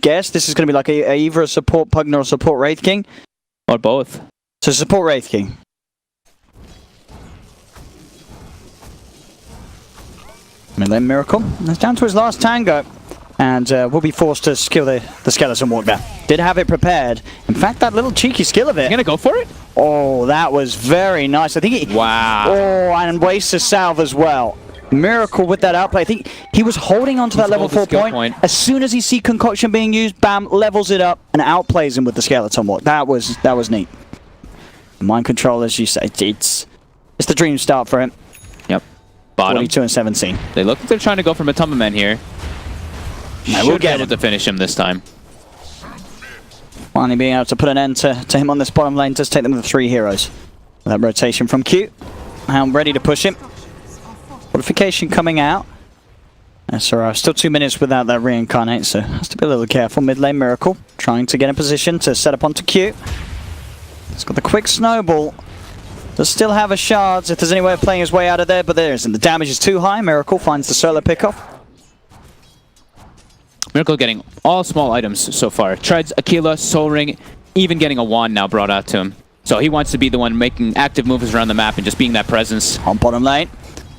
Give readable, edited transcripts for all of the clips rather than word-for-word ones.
guess this is going to be like either a support Pugna or a support Wraith King. Or both. So support Wraith King. Midlane Miracle. It's down to his last tango. And will be forced to skill the skeleton walk there. Did have it prepared. In fact, that little cheeky skill of it. You gonna go for it? Oh, that was very nice. I think he... Wow. Oh, and wastes a salve as well. Miracle with that outplay. I think he was holding on to that level 4 point. As soon as he sees Concoction being used, bam, levels it up and outplays him with the skeleton walk. That was neat. Mind control, as you say, it's the dream start for him. Yep. Bottom. 42 and 17. They look like they're trying to go for Matuma Man here. Should be able to finish him this time. Finally being able to put an end to him on this bottom lane does take them to 3 heroes. That rotation from Q. I'm ready to push him. Fortification coming out. SRF still 2 minutes without that reincarnate, so has to be a little careful. Mid lane Miracle trying to get in position to set up onto Q. He's got the quick snowball. Does still have a shards if there's any way of playing his way out of there, but there isn't. The damage is too high. Miracle finds the solo pickoff. Miracle getting all small items so far. Treads, Aquila, Soul Ring, even getting a wand now brought out to him. So he wants to be the one making active moves around the map and just being that presence. On bottom lane,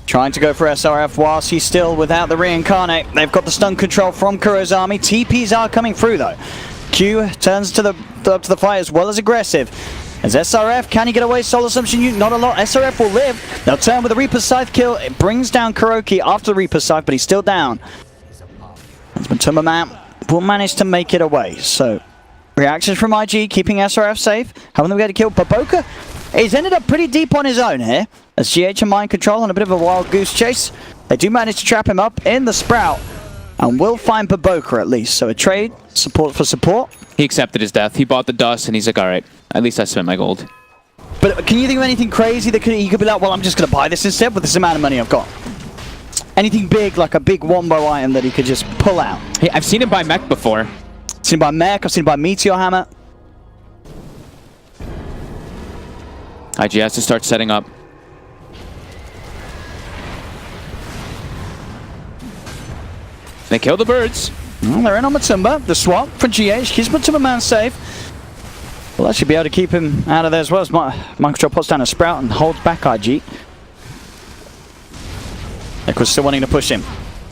trying to go for SRF whilst he's still without the reincarnate. They've got the stun control from Kuro's army. TPs are coming through though. Q turns to the fight as well as aggressive. As SRF, can he get away? Soul Assumption, not a lot. SRF will live. They'll turn with the Reaper's Scythe kill. It brings down Kuroki after the Reaper's Scythe, but he's still down. As Matuma Man will manage to make it away. So, reactions from IG, keeping SRF safe. Having them get a kill. Baboka, he's ended up pretty deep on his own here. As GH and Mind Control on a bit of a wild goose chase. They do manage to trap him up in the Sprout. And will find Baboka at least. So a trade, support for support. He accepted his death. He bought the dust and he's like, alright, at least I spent my gold. But can you think of anything crazy that he could be like, well, I'm just going to buy this instead with this amount of money I've got? Anything big, like a big wombo item that he could just pull out? Hey, I've seen him buy mech before. Seen him buy mech, I've seen him buy Meteor Hammer. IG has to start setting up. They kill the birds. Well, they're in on Matumba. The swap for GH keeps Matuma Man safe. Well, that should be able to keep him out of there as well as Mind Control puts down a Sprout and holds back IG. Liquid's still wanting to push him.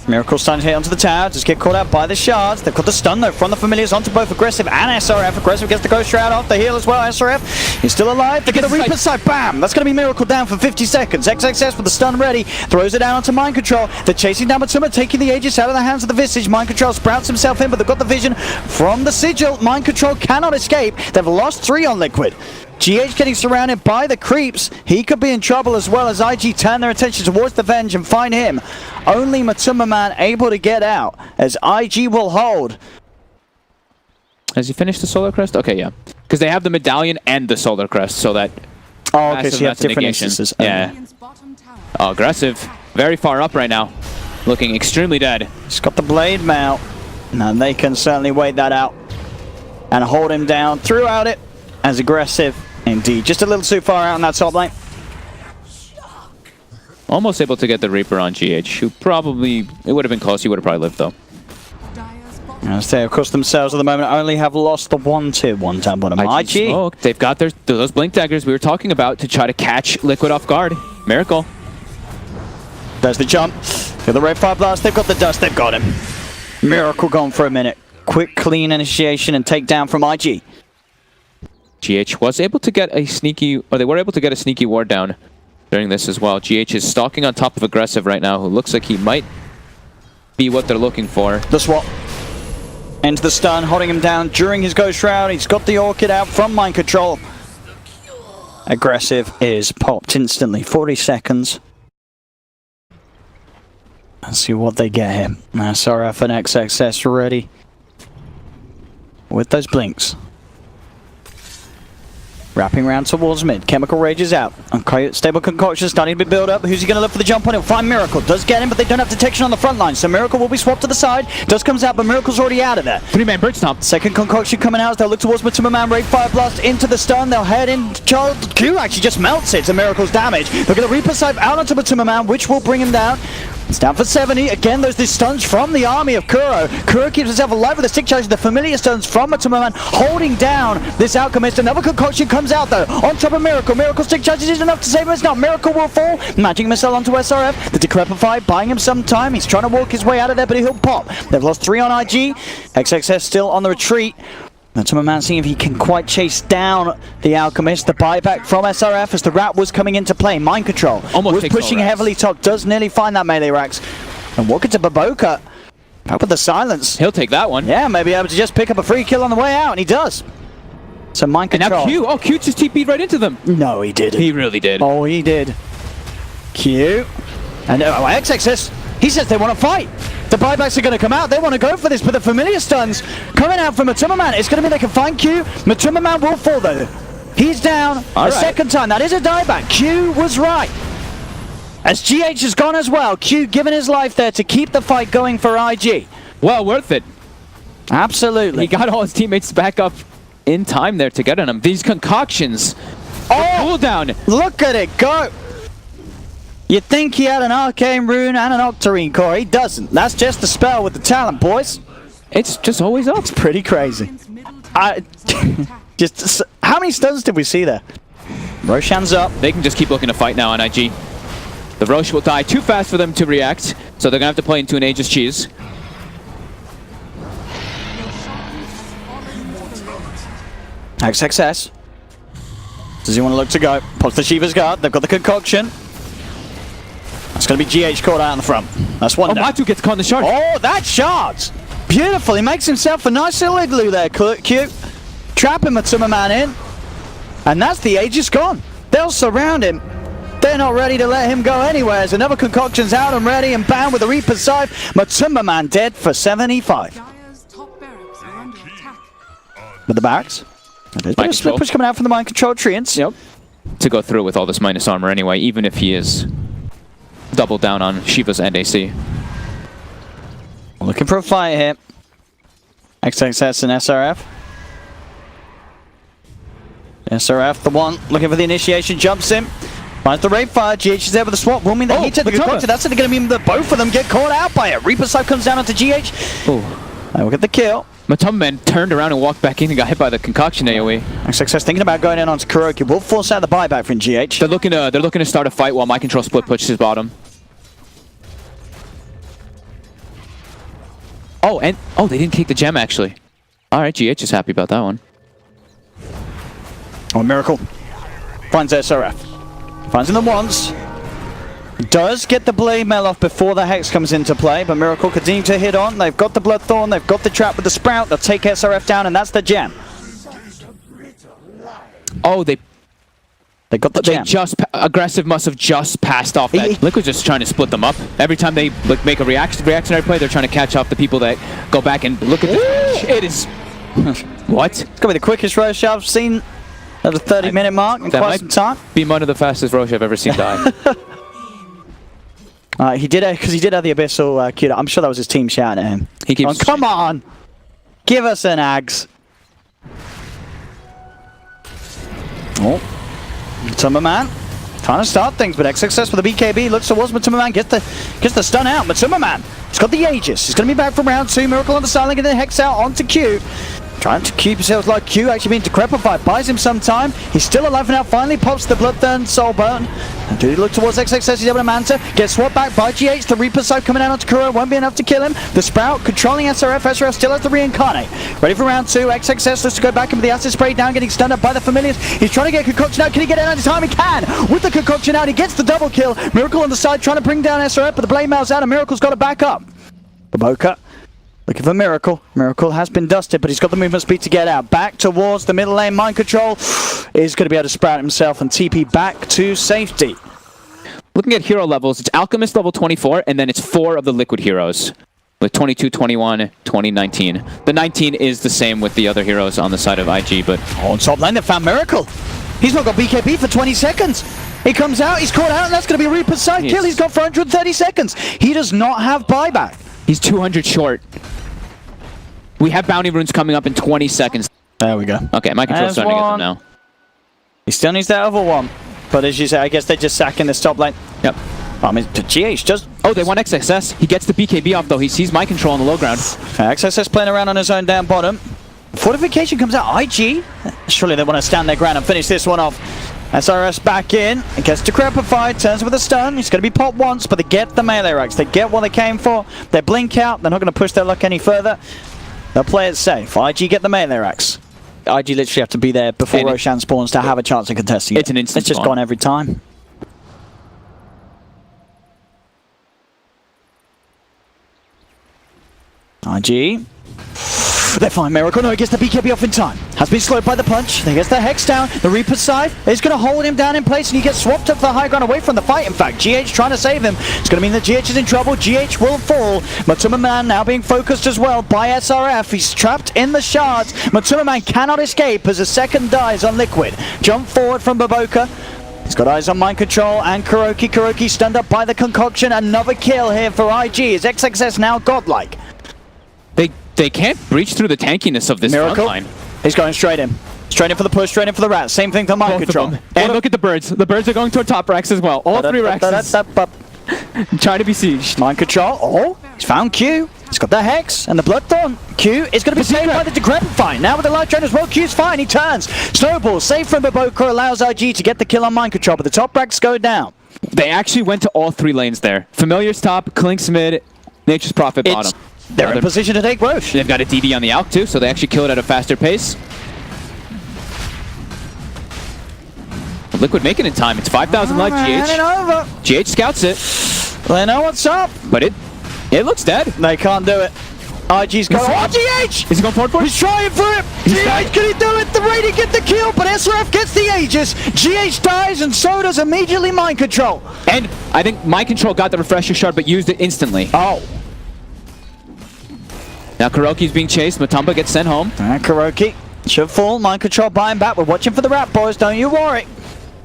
Miracle starting to hit onto the tower, just get caught out by the shards. They've got the stun though from the familiars onto both aggressive and SRF. Aggressive gets the Ghost Shroud off the heal as well. SRF is still alive. They get a Reaper Sight. Bam! That's going to be Miracle down for 50 seconds. XXS with the stun ready. Throws it down onto Mind Control. They're chasing down Matuma, taking the Aegis out of the hands of the Visage. Mind Control sprouts himself in, but they've got the vision from the Sigil. Mind Control cannot escape. They've lost 3 on Liquid. GH getting surrounded by the creeps. He could be in trouble as well as IG turn their attention towards the Venge and find him. Only Matuma Man able to get out as IG will hold. Has he finished the Solar Crest? Okay, yeah. Because they have the Medallion and the Solar Crest, so that... Oh, okay, so you have different instances. Yeah. Oh, aggressive. Very far up right now. Looking extremely dead. He's got the Blade Mail. And they can certainly wait that out. And hold him down throughout it. As aggressive. Indeed. Just a little too far out on that top lane. Almost able to get the Reaper on GH, who probably... It would have been close. He would have probably lived, though. As they, of course, themselves at the moment only have lost the 1-2 tap bottom. IG. Smoke. They've got those Blink Daggers we were talking about to try to catch Liquid off guard. Miracle. There's the jump. Got the Red Fire Blast. They've got the dust. They've got him. Miracle gone for a minute. Quick, clean initiation and takedown from IG. GH was able to get a sneaky... Or they were able to get a sneaky ward down during this as well. GH is stalking on top of Aggressive right now, who looks like he might be what they're looking for. The swap. Into the stun, holding him down during his Ghost Shroud. He's got the Orchid out from Mind Control. Aggressive is popped instantly. 40 seconds. Let's see what they get here. SRF and XXS ready. With those blinks. Wrapping around towards mid. Chemical Rage is out. Stable Concoction starting to be built up. Who's he going to look for the jump on? He'll find Miracle. Does get him, but they don't have detection on the front line. So Miracle will be swapped to the side. Does comes out, but Miracle's already out of there. 3-man Bird Stomp. Second Concoction coming out as they'll look towards Matuma Man. Ray Fire Blast into the stun. They'll head in. Q actually just melts it to Miracle's damage. They're going to Reaper Sight out onto Matuma Man, which will bring him down. It's down for 70. Again, those stuns from the army of Kuro. Kuro keeps himself alive with the stick charge. The familiar stuns from Matsumaman holding down this Alchemist. Another concoction comes out though. On top of Miracle. Miracle stick charges isn't enough to save him. It's not. Miracle will fall. Magic missile onto SRF. The Decrepify buying him some time. He's trying to walk his way out of there, but he'll pop. They've lost 3 on IG. XXS still on the retreat. Matsumaman seeing if he can quite chase down the Alchemist. The buyback from SRF as the Rat was coming into play. Mind control. Almost was pushing heavily top. Does nearly find that melee racks. And walk into Baboka. Back with the silence. He'll take that one. Yeah, maybe able to just pick up a free kill on the way out, and he does. So mind control. And now Q just TP'd right into them. No, he didn't. He really did. Oh, he did. Q. And XXS, he says they want to fight. The buybacks are going to come out. They want to go for this, but the familiar stuns coming out from Matsumaman. It's going to be they can find Q. Matsumaman will fall though. He's down second time. That is a dieback. Q was right. As GH has gone as well. Q giving his life there to keep the fight going for IG. Well worth it. Absolutely. He got all his teammates back up in time there to get on him. These concoctions. Cooldown. Look at it go. You'd think he had an Arcane Rune and an Octarine Core. He doesn't. That's just the spell with the talent, boys. It's just always up. It's pretty crazy. How many stuns did we see there? Roshan's up. They can just keep looking to fight now on IG. The Rosh will die too fast for them to react, so they're going to have to play into an Aegis Cheese. XXS. Does he want to look to go? Pops the Shiva's Guard. They've got the concoction. It's going to be GH caught out in the front. That's one down. Matu gets caught in the shard. Oh, that shard! Beautiful. He makes himself a nice little igloo there, Q. Trapping Matsumaman in. And that's the Aegis gone. They'll surround him. They're not ready to let him go anywhere. As another concoction's out and ready and bound with the Reaper's Scythe. Matsumaman dead for 75. With the barracks. There's a split push coming out from the mind control treants. Yep. To go through with all this minus armor anyway, even if he is double down on Shiva's and AC. Looking for a fight here. XXS and SRF. SRF, the one looking for the initiation, jumps in. Finds the raid fire. GH is there with the swap. Will mean that he took the concoction. That's going to mean that both of them get caught out by it. Reaper Scythe comes down onto GH. Oh. We'll get the kill. Matsumaman turned around and walked back in and got hit by the concoction AoE. XXS thinking about going in onto Kuroki. Will force out the buyback from GH. They're looking to start a fight while my control split pushes his bottom. Oh, and they didn't take the gem actually. All right, GH is happy about that one. Oh, Miracle finds SRF. Finds him the once. Does get the blade mail off before the Hex comes into play, but Miracle continue to hit on. They've got the Bloodthorn, they've got the trap with the Sprout. They'll take SRF down, and that's the gem. Oh, they got the gem. Aggressive must have just passed off that. Liquid's just trying to split them up. Every time they make a reactionary play, they're trying to catch off the people that go back and look at this. It is... What? It's going to be the quickest rush I've seen at the 30-minute mark in quite some time. Be one of the fastest Roche I've ever seen die. He did it because he did have the Abyssal queued up. I'm sure that was his team shouting at him. He keeps come on! Give us an Ags. Oh. Matsumaman trying to start things, but XXS with the BKB looks towards Matsumaman, gets the stun out. Matsumaman, he's got the Aegis. He's going to be back from round 2. Miracle on the side, getting the Hex out onto Q. Trying to keep himself like Q, actually being decrepified. Buys him some time. He's still alive now. Finally pops the Bloodthorn Soul Burn. And do he look towards XXS? He's able to Manta. Gets swapped back by GH. The Reaper Scythe coming out onto Kuro. Won't be enough to kill him. The Sprout controlling SRF. SRF still has the Reincarnate. Ready for round 2. XXS looks to go back in with the Acid Spray down, getting stunned up by the Familiars. He's trying to get Concoction out. Can he get it out in time? He can. With the Concoction out, he gets the double kill. Miracle on the side trying to bring down SRF, but the Blade Mail's out and Miracle's got to back up. Baboka. Looking for Miracle. Miracle has been dusted, but he's got the movement speed to get out. Back towards the middle lane. Mind control is going to be able to sprout himself and TP back to safety. Looking at hero levels, it's Alchemist level 24, and then it's 4 of the Liquid heroes. With 22, 21, 20, 19. The 19 is the same with the other heroes on the side of IG, but... On top lane, they found Miracle. He's not got BKB for 20 seconds. He comes out, he's caught out, and that's going to be a Reaper's side kill. He's got 430 seconds. He does not have buyback. He's 200 short. We have bounty runes coming up in 20 seconds. There we go. Okay, my control's starting to get them now. He still needs that other one. But as you say, I guess they're just sacking this top lane. Yep. I mean, GH just Oh, they want XXS. He gets the BKB off, though. He sees my control on the low ground. XXS playing around on his own down bottom. Fortification comes out. IG. Surely they want to stand their ground and finish this one off. SRS back in. It gets decrepified. Turns with a stun. He's going to be popped once, but they get the melee racks. They get what they came for. They blink out. They're not going to push their luck any further. They'll play it safe. IG get the melee racks. IG literally have to be there before Roshan spawns to have a chance of contesting it. It's an instant It's just gone every time. IG. They find Miracle. No, he gets the BKB off in time. Has been slowed by the punch. He gets the Hex down. The Reaper's scythe is going to hold him down in place, and he gets swapped up to the high ground away from the fight. In fact, GH trying to save him. It's going to mean that GH is in trouble. GH will fall. Matuma Man now being focused as well by SRF. He's trapped in the shards. Matuma Man cannot escape as a second dies on Liquid. Jump forward from Baboka. He's got eyes on mind control and Kuroki. Kuroki stunned up by the concoction. Another kill here for IG. Is XXS now godlike? They can't breach through the tankiness of this front line. He's going straight in. Straight in for the push, straight in for the rat. Same thing for mind control. And look at the birds. The birds are going toward top racks as well. All three racks. Trying to be sieged. Mind control. Oh, he's found Q. He's got the Hex and the Bloodthorn. Q is going to be saved by the Decrepify. Now with the Life Drain as well, Q's fine. He turns. Snowball, saved from Baboka, allows IG to get the kill on mind control, but the top racks go down. They actually went to all three lanes there. Familiar's top, Klink's mid, Nature's Prophet bottom. They're in position to take Roche. They've got a DD on the Alk too, so they actually kill it at a faster pace. Liquid making it in time. It's 5,000 life, GH. GH scouts it. They know what's up. But it looks dead. They can't do it. IG's going. Oh, GH! Is he going forward for it? He's trying for it. GH, can he do it? The Raider get the kill, but SRF gets the Aegis. GH dies, and so does immediately mind control. And I think mind control got the refresher shard, but used it instantly. Oh. Now Kuroki's being chased. Matumba gets sent home. Kuroki should fall. Mind control buying back. We're watching for the rat, boys. Don't you worry.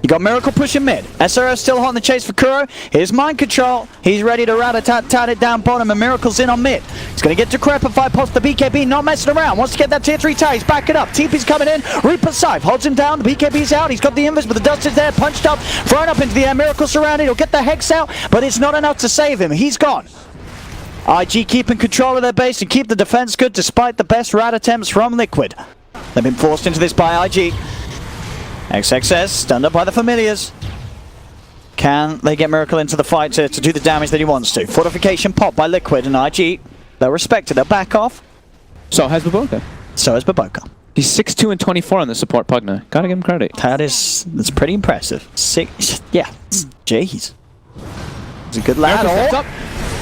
You got Miracle pushing mid. SRF still hot in the chase for Kuro. Here's mind control. He's ready to rat-a-tat-tat it down bottom, and Miracle's in on mid. He's going to get Decrepify, pops the BKB, not messing around. Wants to get that tier 3 tag. He's back it up. TP's coming in. Reaper Scythe holds him down. The BKB's out. He's got the invis, but the dust is there. Punched up, thrown up into the air. Miracle surrounded. He'll get the Hex out, but it's not enough to save him. He's gone. IG keeping control of their base and keep the defense good despite the best rat attempts from Liquid. They've been forced into this by IG. XXS stunned up by the Familiars. Can they get Miracle into the fight to do the damage that he wants to? Fortification pop by Liquid and IG. They'll respect it. They'll back off. So has Baboka. So has Baboka. He's 6'2" and 24 on the support Pugna. Gotta give him credit. That's pretty impressive. Yeah. Jeez. He's a good lad.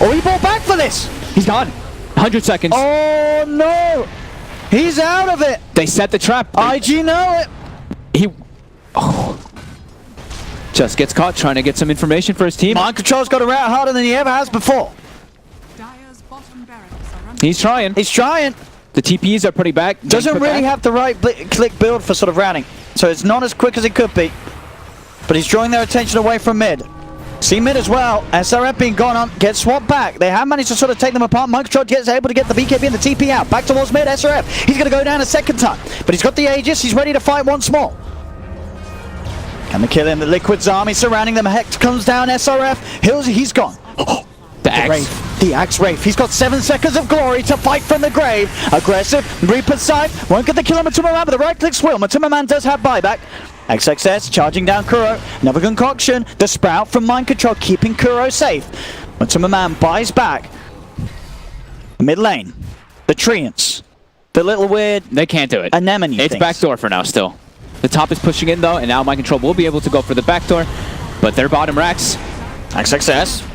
Oh, he bought back for this! He's gone. 100 seconds. Oh, no! He's out of it! They set the trap. IG know it! Just gets caught trying to get some information for his team. Mind control's got a rat harder than he ever has before. He's trying. He's trying. The TPs are pretty back. Doesn't really have the right click build for sort of routing. So it's not as quick as it could be. But he's drawing their attention away from mid. See mid as well. SRF being gone on, gets swapped back. They have managed to sort of take them apart. Microtrod gets able to get the BKB and the TP out. Back towards mid, SRF. He's going to go down a second time. But he's got the Aegis. He's ready to fight once more. Can they kill him? The Liquid's army surrounding them. Hex comes down, SRF. He's gone. Oh, the Axe. The Axe Wraith. He's got 7 seconds of glory to fight from the grave. Aggressive. Reaper's scythe. Won't get the kill on Matuma Man, but the right clicks will. Matuma Man does have buyback. XXS charging down Kuro. Another concoction. The Sprout from Mind Control keeping Kuro safe. Matuma Man buys back. Mid lane. The Treants. The little weird... They can't do it. Anemone It's backdoor for now still. The top is pushing in though, and now Mind Control will be able to go for the backdoor. But their bottom racks. XXS.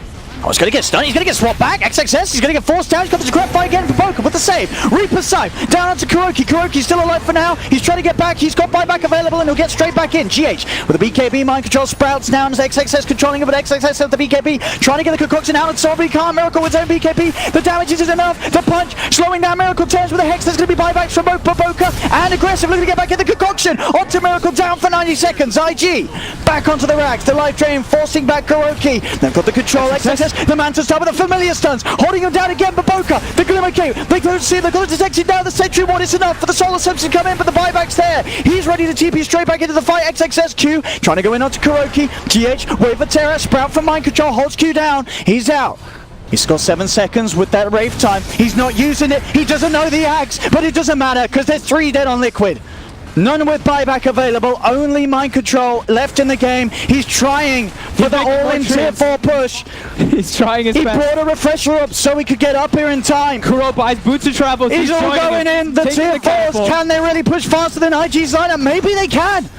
Oh, he's going to get stunned. He's going to get swapped back. XXS. He's going to get forced down. He's got the grab fight again for Boca with the save. Reaper scythe. Down onto Kuroki. Kuroki's still alive for now. He's trying to get back. He's got buyback available and he'll get straight back in. GH with the BKB. Mind control sprouts down as XXS controlling it, but XXS has the BKB. Trying to get the concoction out and solve. He can't. Miracle with his own BKB. The damage isn't enough. The punch slowing down. Miracle turns with a Hex. There's going to be buybacks from both Boca and Aggressive looking to get back in the concoction. Onto Miracle down for 90 seconds. IG back onto the racks. The life drain forcing back Kuroki. They've got the control. XXS this. The Manta Star with the familiar stuns, holding him down again. Baboka, the Glimmer Cape, they don't see him, they've got to detect him now. The Sentry Ward is enough for the Solar Sims to come in, but the buyback's there. He's ready to TP straight back into the fight. XXSQ trying to go in onto Kuroki. GH, Wave of Terror, Sprout from Mind Control, holds Q down. He's out. He's got 7 seconds with that Rave time. He's not using it. He doesn't know the axe, but it doesn't matter because there's 3 dead on Liquid. None with buyback available, only Mind Control left in the game. He's trying for the all-in tier 4 push. He's trying his best. He brought a refresher up so he could get up here in time. Kuro buys boots of travel. He's all going in. The tier 4s, can they really push faster than IG's lineup? Maybe they can.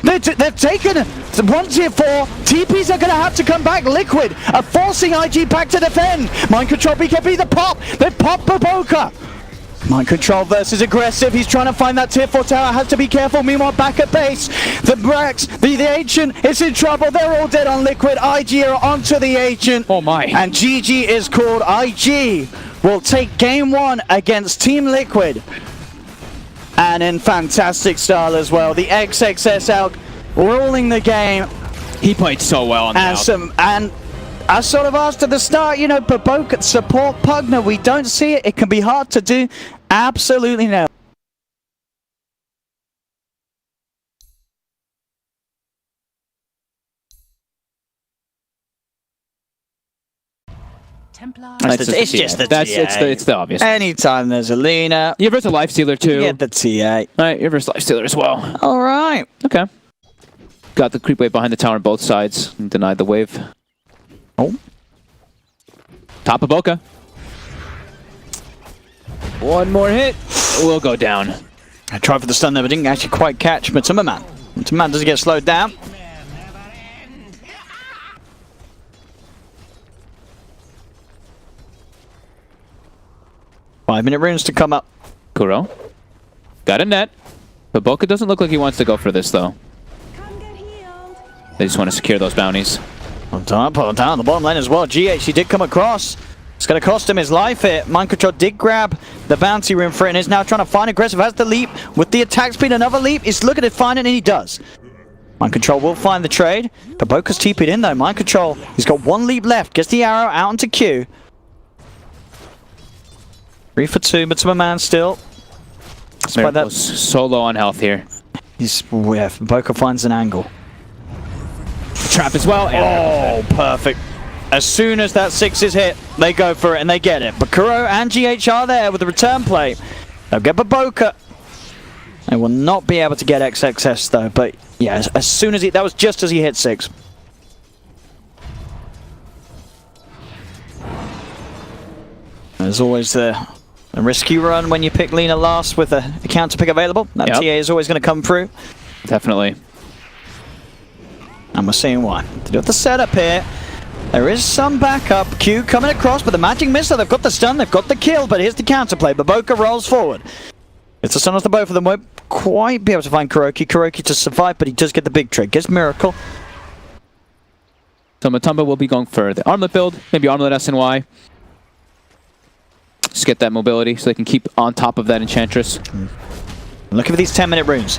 They've taken 1 tier 4. TPs are going to have to come back. Liquid are forcing IG back to defend. Mind Control, BKB, the pop. They've popped Baboka. Mind Control versus aggressive. He's trying to find that tier 4 tower. Has to be careful. Meanwhile, back at base, the Brax, the Ancient is in trouble. They're all dead on Liquid. IG are onto the Ancient. Oh my. And GG is called. IG will take game 1 against Team Liquid. And in fantastic style as well. The XXS out ruling the game. He played so well on that. And I sort of asked at the start, you know, Baboka support Pugner. We don't see it. It can be hard to do. Absolutely no. It's the obvious. Anytime there's a Lina. You versus a Lifestealer too. You get the TA. Alright, you versus Lifestealer as well. Alright. Okay. Got the creep wave behind the tower on both sides. And denied the wave. Oh. Top of Boca. One more hit. Will go down. I tried for the stun there, but didn't actually quite catch Matuma. Matuma doesn't get slowed down. Five-minute runes to come up. Kuro. Got a net. But Boca doesn't look like he wants to go for this, though. They just want to secure those bounties. On top, down the bottom lane as well. GH, he did come across. It's going to cost him his life here. Mind Control did grab the bounty rune for it and is now trying to find aggressive. Has the leap with the attack speed. Another leap. He's looking to find it and he does. Mind Control will find the trade. But Boca's TP'd in though. Mind Control, he's got 1 leap left. Gets the arrow out into Q. 3 for 2, but to a man still. Despite that, so low on health here. He's, yeah, Boca finds an angle. Trap as well. Oh, perfect. As soon as that 6 is hit, they go for it and they get it. But Kuro and GH are there with the return play. They'll get Baboka. They will not be able to get XXS though. But yeah, as soon as that was just as he hit 6. There's always a risky run when you pick Lina last with a counter pick available. That TA is always going to come through. Definitely. And we're seeing why. To do with the setup here, there is some backup. Q coming across, but the magic missile, they've got the stun, they've got the kill, but here's the counterplay. Baboka rolls forward. It's a stun off the both of them. Won't quite be able to find Kuroki to survive, but he does get the big trick. Gets Miracle. So Matumba will be going for the armlet build, maybe armlet SNY. Just get that mobility so they can keep on top of that Enchantress. Looking for these 10-minute runes.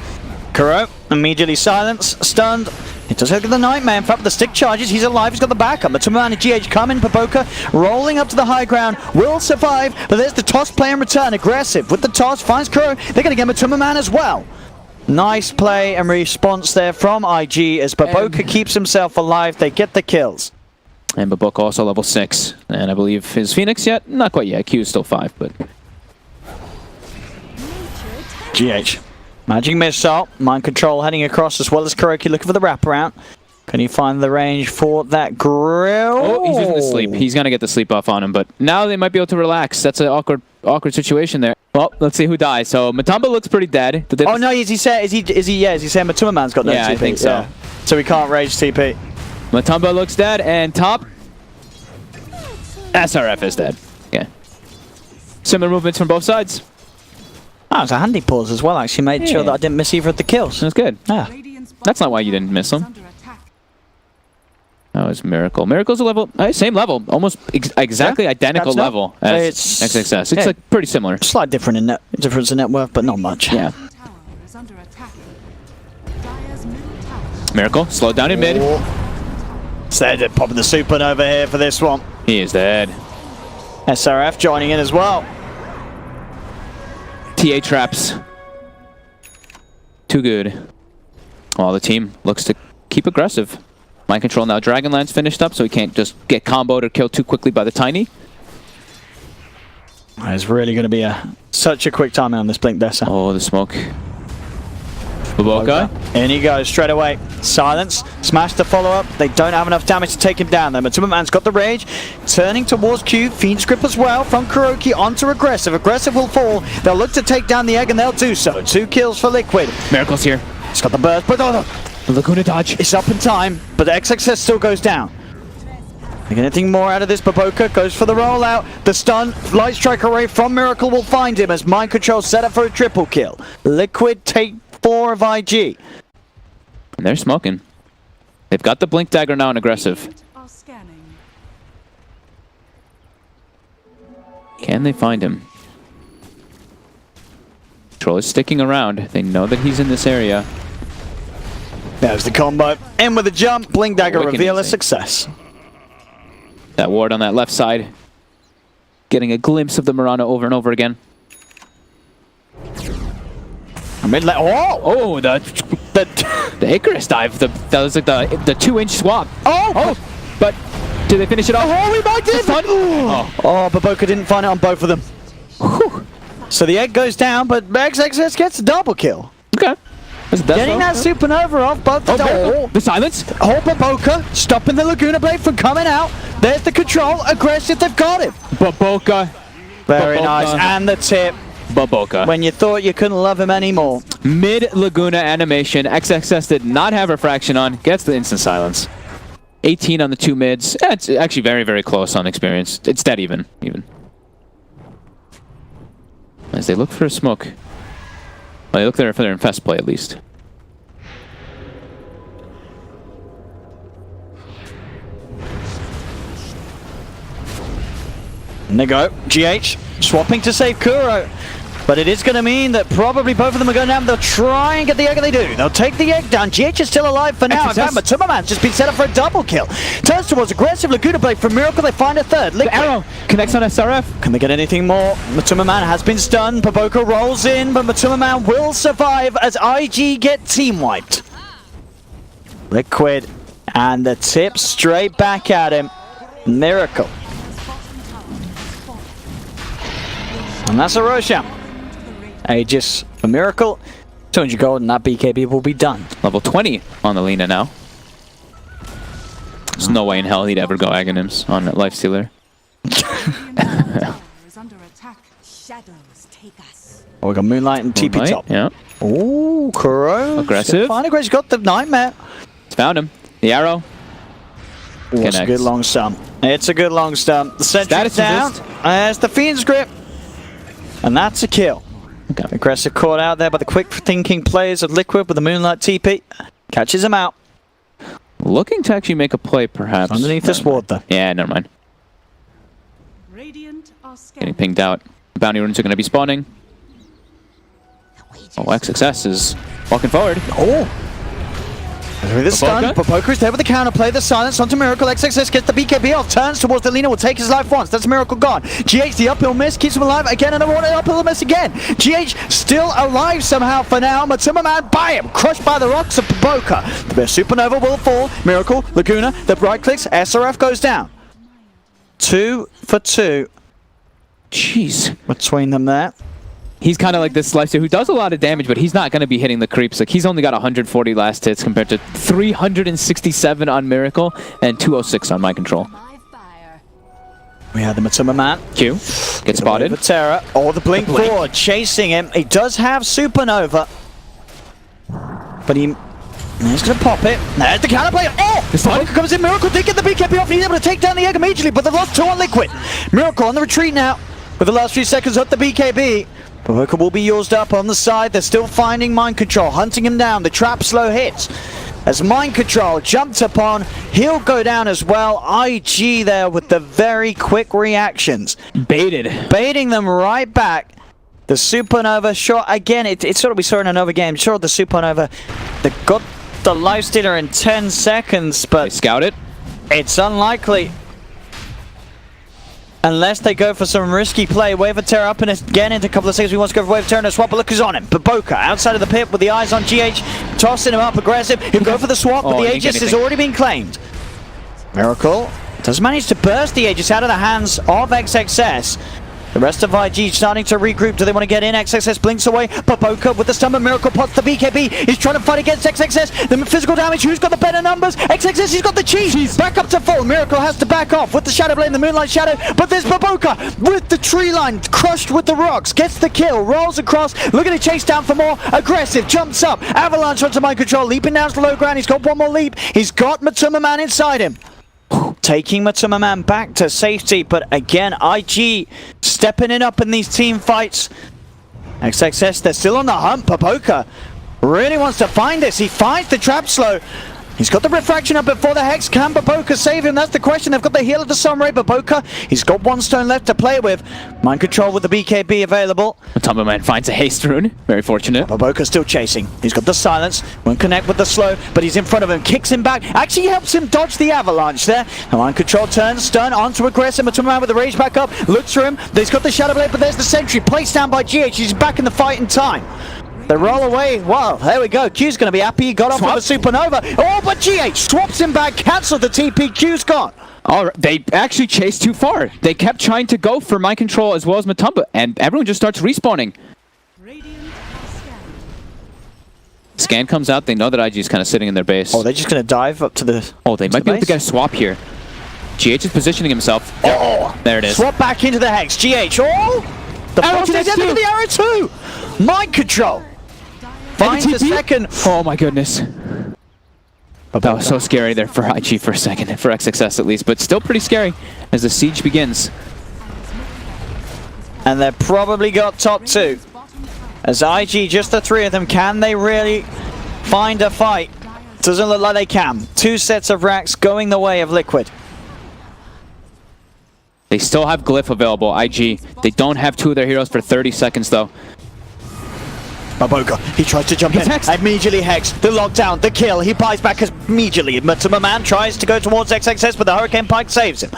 Kuro immediately silenced, stunned. He does look at the Nightmare. In fact, with the stick charges, he's alive. He's got the backup. But Matuma and GH coming. Baboka rolling up to the high ground. Will survive. But there's the toss play in return. Aggressive with the toss. Finds Kuro. They're going to get Matuma Man as well. Nice play and response there from IG as Baboka keeps himself alive. They get the kills. And Baboka also level 6. And I believe is Phoenix yet? Not quite yet. Q is still 5, but... GH. Magic Missile. Mind Control heading across as well as Kuroki looking for the wraparound. Can he find the range for that grill? Oh, he's using the sleep. He's going to get the sleep off on him, but now they might be able to relax. That's an awkward situation there. Well, let's see who dies. So Matumba looks pretty dead. Oh no, is he saying Matuma Man's got no TP? Yeah, I think so. Yeah. So we can't rage TP. Matumba looks dead, and top SRF is dead. Yeah. Similar movements from both sides. Oh, it was a handy pause as well, actually. Made sure that I didn't miss either of the kills. That's good. Yeah. That's not why you didn't miss them. That was Miracle. Miracle's a level, same level, almost exactly identical level as XXS. It's like pretty similar. Slight difference in net worth, but not much. Yeah. Miracle slowed down in mid. So they're popping the supernova here for this one. He is dead. SRF joining in as well. TA traps. Too good. Well, the team looks to keep aggressive. Mind control now. Dragonlance finished up, so he can't just get comboed or killed too quickly by the Tiny. It's really going to be such a quick timing on this Blink Dessa. Oh, the smoke. Baboka. In he goes straight away. Silence. Smash the follow-up. They don't have enough damage to take him down though. Matuma Man's got the rage. Turning towards Q. Fiend's Grip as well from Kuroki onto Aggressive. Aggressive will fall. They'll look to take down the egg and they'll do so. 2 kills for Liquid. Miracle's here. He's got the burst, but the Laguna dodge. it's up in time, but the XXS still goes down. Anything more out of this? Baboka goes for the rollout. The stun, light strike array from Miracle will find him as Mind Control set up for a triple kill. Liquid take 4 of IG. And they're smoking. They've got the Blink Dagger now and Aggressive. Can they find him? Control is sticking around. They know that he's in this area. There's the combo. In with a jump. Blink Dagger Wicked reveal a easy. success. That ward on that left side. Getting a glimpse of the Mirana over and over again. Mid lane. Oh! Oh, the Icarus dive. That was like the 2-inch swap. Oh! But did they finish it off? Oh, we might did! Oh, Baboka didn't find it on both of them. Whew. So the egg goes down, but XXS gets a double kill. Okay. That's Getting that supernova off both the silence. Oh, Baboka stopping the Laguna Blade from coming out. There's the control. Aggressive, they've got him. Baboka. Very Baboka. nice. And the tip. Baboka. When you thought you couldn't love him anymore. Mid Laguna animation. XXS did not have refraction on. Gets the instant silence. 18 on the 2 mids. Yeah, it's actually very, very close on experience. It's dead even. As they look for a smoke. Well, they look there for their infest play at least. And they go. GH swapping to save Kuro. But it is going to mean that probably both of them are going down. They'll try and get the egg, and they do. They'll take the egg down. GH is still alive for now. In fact, Matuma Man's just been set up for a double kill. Turns towards Aggressive. Laguna Blade from Miracle. They find a third. The arrow connects on SRF. Can they get anything more? Matuma Man has been stunned. Baboka rolls in, but Matuma Man will survive as IG get team wiped. Liquid and the tip straight back at him. Miracle. And that's a Roshan. Aegis for Miracle. 200 gold and that BKB will be done. Level 20 on the Lina now. There's no way in hell he'd ever go Aghanims on a Lifestealer. Oh, we got Moonlight and TP Moonlight, top. Yeah. Ooh, Kuro. Aggressive. Finally, he's got the Nightmare. Found him. The arrow. Ooh, it's a good long stump. It's a good long stump. The sentry's down. There's the Fiend's Grip. And that's a kill. Okay. Aggressive caught out there by the quick thinking players of Liquid with the Moonlight TP. Catches him out. Looking to actually make a play, perhaps. Underneath this ward, though. Yeah, never mind. Getting pinged out. Bounty runes are going to be spawning. Oh, XXS is walking forward. Oh! With the stun, Baboka there with the counterplay, the silence onto Miracle. XXS gets the BKB off, turns towards the Lina, will take his life once. That's Miracle gone. GH, the uphill miss, keeps him alive again, and another uphill miss again. GH still alive somehow for now. Matuma Man by him, crushed by the rocks of Baboka. The supernova will fall. Miracle, Laguna, the right clicks, SRF goes down. 2 for 2. Jeez. Between them there. He's kind of like this Lifestealer who does a lot of damage, but he's not going to be hitting the creeps. Like, he's only got 140 last hits compared to 367 on Miracle and 206 on Mind Control. We had the Matuma Man. Q. Get spotted. The Terra. Oh, the Blink forward, chasing him. He does have Supernova. But he's going to pop it. There's the counterplay. Oh! Baboka comes in. Miracle did get the BKB off. He's able to take down the egg immediately, but they've lost 2 on Liquid. Miracle on the retreat now. With the last few seconds up the BKB. Baboka will be used up on the side. They're still finding Mind Control, hunting him down. The trap slow hits. As Mind Control jumped upon, he'll go down as well. IG there with the very quick reactions. Baiting them right back. The Supernova shot, again, it's sort of we saw in another game. Sure, the Supernova, they got the Lifestealer in 10 seconds, but they scout it. It's unlikely. Unless they go for some risky play. Wave of Terror up and again into a couple of seconds. We want to go for Wave of Terror and a swap, but look who's on him. Baboka outside of the pit with the eyes on GH, tossing him up aggressive. He'll go for the swap, but the Aegis has already been claimed. Miracle does manage to burst the Aegis out of the hands of XXS. The rest of IG starting to regroup. Do they want to get in? XXS blinks away. Baboka with the stun, but Miracle pots the BKB. He's trying to fight against XXS. The physical damage. Who's got the better numbers? XXS, he's got the cheese. Back up to full. Miracle has to back off with the Shadow Blade, the Moonlight Shadow. But there's Baboka with the tree line, crushed with the rocks. Gets the kill, rolls across. Looking to chase down for more. Aggressive, jumps up. Avalanche onto mind control. Leaping down to the low ground. He's got one more leap. He's got Matuma Man inside him. Taking Matuma Man back to safety, but again, IG stepping it up in these team fights. XXS, they're still on the hunt. Baboka really wants to find this. He finds the trap slow. He's got the refraction up before the Hex. Can Baboka save him? That's the question. They've got the heal of the Sunray. Baboka, he's got one stone left to play with. Mind control with the BKB available. Matuma Man finds a haste rune. Very fortunate. Baboka still chasing. He's got the silence. Won't connect with the slow, but he's in front of him. Kicks him back. Actually helps him dodge the avalanche there. Mind control turns. Stun onto aggressive. Matuma Man with the rage back up. Looks for him. He's got the Shadow Blade, but there's the sentry. Placed down by GH. He's back in the fight in time. They roll away. Wow, there we go. Q's going to be happy. He got off with a supernova. Oh, but GH swaps him back. Cancelled the TP. Q's gone. All right, they actually chased too far. They kept trying to go for mind control as well as Matamba, and everyone just starts respawning. Scan comes out. They know that IG is kind of sitting in their base. Oh, they're just going to dive up to the... Oh, they might be able to get a swap here. GH is positioning himself. Oh, there it is. Swap back into the Hex. GH. Oh, the frost is ending with the arrow too. Mind control. Finds the second. Oh my goodness. That was so scary there for IG for a second, for XXS at least, but still pretty scary as the siege begins. And they've probably got top two. As IG, just the three of them, can they really find a fight? Doesn't look like they can. Two sets of racks going the way of Liquid. They still have Glyph available, IG. They don't have two of their heroes for 30 seconds though. Baboka, he tries to jump in. Hexed. Immediately Hex. The lockdown, the kill. He buys back immediately. Matuma Man tries to go towards XXS, but the Hurricane Pike saves him.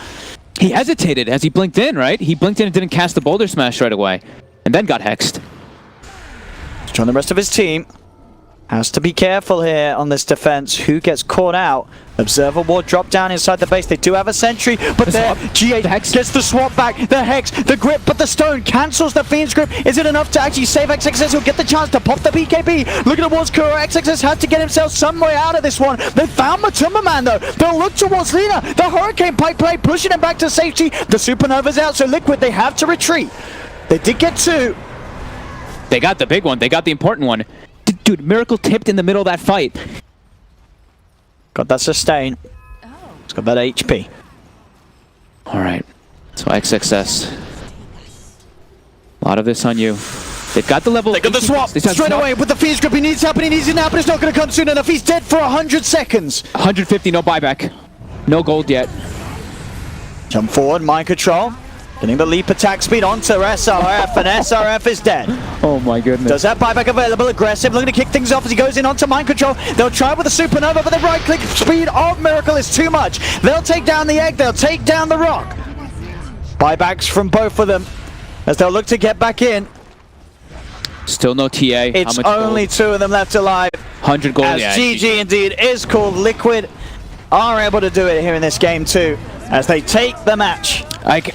He hesitated as he blinked in, right? He blinked in and didn't cast the Boulder Smash right away. And then got hexed. Trying the rest of his team. Has to be careful here on this defense. Who gets caught out? Observer ward drop down inside the base. They do have a sentry, but there GH gets the swap back. The Hex, the grip, but the stone cancels the Fiend's grip. Is it enough to actually save XXS? He'll get the chance to pop the BKB. Looking towards Kuro. XXS had to get himself some way out of this one. They found Matuma Man though. They'll look towards Lina. The Hurricane Pike play, pushing him back to safety. The Supernova's out, so Liquid, they have to retreat. They did get two. They got the big one. They got the important one. Dude, Miracle tipped in the middle of that fight. Got that sustain. It's got that HP. Alright. So XXS. A lot of this on you. They've got the level. They got the swap straight away with the Fiend's grip. He needs help and he needs it now, but it's not going to come soon enough. He's dead for 100 seconds. 150, no buyback. No gold yet. Jump forward, mind control. Getting the leap attack speed onto SRF, and SRF is dead. Oh my goodness. Does that buyback available, aggressive, looking to kick things off as he goes in onto mind control. They'll try with the supernova, but the right click speed of Miracle is too much. They'll take down the egg, they'll take down the rock. Buybacks from both of them as they'll look to get back in. Still no TA. It's only two of them left alive. 100 gold, as yeah. GG indeed is called. Liquid are able to do it here in this game too, as they take the match. Like,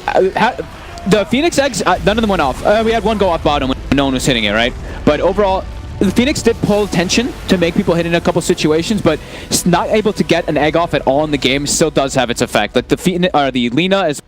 the Phoenix eggs, none of them went off. We had one go off bottom when no one was hitting it, right? But overall, the Phoenix did pull attention to make people hit in a couple situations, but not able to get an egg off at all in the game still does have its effect. Like the Lina is